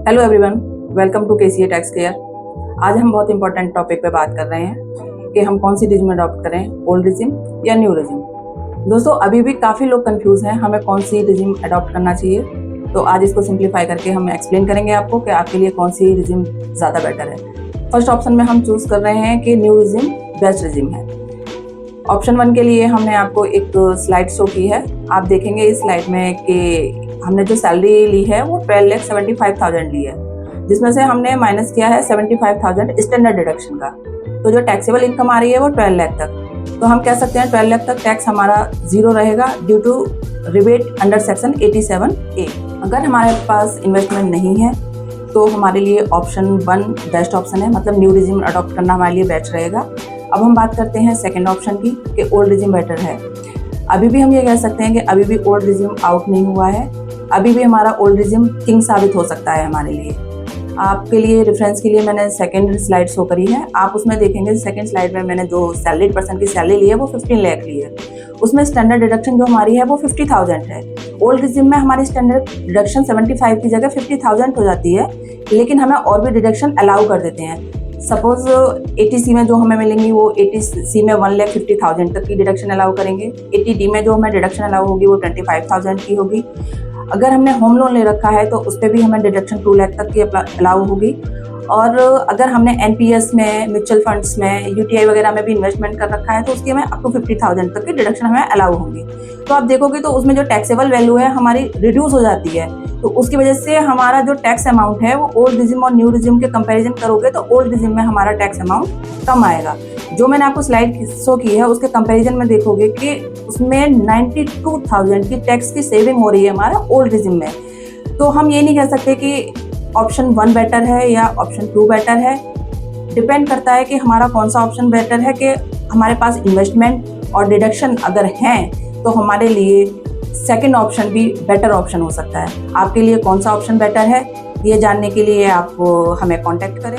Hello everyone, welcome to KCA tax care. आज हम बहुत इंपॉर्टेंट टॉपिक पे बात कर रहे हैं कि हम कौन सी रिजिम अडॉप्ट करें, ओल्ड रिजिम या न्यू रिजिम। दोस्तों, अभी भी काफ़ी लोग कंफ्यूज हैं हमें कौन सी रिजिम अडॉप्ट करना चाहिए। तो आज इसको सिंप्लीफाई करके हम एक्सप्लेन करेंगे आपको कि आपके लिए कौन सी रिजिम ज़्यादा बेटर है। फर्स्ट ऑप्शन में हम चूज़ कर रहे हैं कि न्यू रिजिम बेस्ट रिजिम है। ऑप्शन 1 के लिए हमने आपको एक स्लाइड शो की है। आप देखेंगे इस स्लाइड में कि हमने जो सैलरी ली है वो 12,75,000 ली है, जिसमें से हमने माइनस किया है 75,000 स्टैंडर्ड डिडक्शन का। तो जो टैक्सेबल इनकम आ रही है वो 12 लाख तक। तो हम कह सकते हैं 12 लाख तक टैक्स हमारा जीरो रहेगा due to rebate under section 87A। अगर हमारे पास इन्वेस्टमेंट नहीं है तो हमारे लिए ऑप्शन 1 बेस्ट ऑप्शन है, मतलब न्यू रिजिम अडॉप्ट करना हमारे लिए बेस्ट रहेगा। अब हम बात करते हैं सेकेंड ऑप्शन की कि ओल्ड रिजिम बेटर है। अभी भी हम ये कह सकते हैं कि अभी भी ओल्ड रिजिम आउट नहीं हुआ है, अभी भी हमारा ओल्ड रिजिम किंग साबित हो सकता है हमारे लिए। आपके लिए रेफरेंस के लिए मैंने सेकंड स्लाइड शो करी है। आप उसमें देखेंगे सेकंड स्लाइड में मैंने जो सैलरीड पर्सन की सैलरी ली है वो 15 लाख ली है। उसमें स्टैंडर्ड डिडक्शन जो हमारी है वो 50,000 है। ओल्ड रिजिम में हमारी स्टैंडर्ड डिडक्शन 75 की जगह 50,000 हो जाती है, लेकिन हमें और भी डिडक्शन अलाउ कर देते हैं। सपोज 80C में जो हमें मिलेंगी वो 80C में 1,50,000 तक की डिडक्शन अलाउ करेंगे। 80D में जो हमें डिडक्शन अलाउ होगी वो 25,000 की होगी। अगर हमने होम लोन ले रखा है तो उस पर भी हमें डिडक्शन 2 लाख तक की अलाउ होगी। और अगर हमने एनपीएस में, म्यूचुअल फंड्स में, यूटीआई वगैरह में भी इन्वेस्टमेंट कर रखा है तो उसकी हमें अप टू 50,000 तक की डिडक्शन हमें अलाउ होगी। तो आप देखोगे तो उसमें जो टैक्सेबल वैल्यू है हमारी रिड्यूस हो जाती है। तो उसकी वजह से हमारा जो टैक्स अमाउंट है वो ओल्ड रिजिम और न्यू रिजिम के कंपैरिजन करोगे तो ओल्ड रिजिम में हमारा टैक्स अमाउंट कम आएगा। जो मैंने आपको स्लाइड शो की है उसके कंपैरिजन में देखोगे कि उसमें 92,000 की टैक्स की सेविंग हो रही है हमारा ओल्ड रिजिम में। तो हम ये नहीं कह सकते कि ऑप्शन 1 बेटर है या ऑप्शन 2 बेटर है। डिपेंड करता है कि हमारा कौन सा ऑप्शन बेटर है, कि हमारे पास इन्वेस्टमेंट और डिडक्शन अगर हैं तो हमारे लिए सेकंड ऑप्शन भी बेटर ऑप्शन हो सकता है। आपके लिए कौन सा ऑप्शन बेटर है, ये जानने के लिए आप हमें कांटेक्ट करें।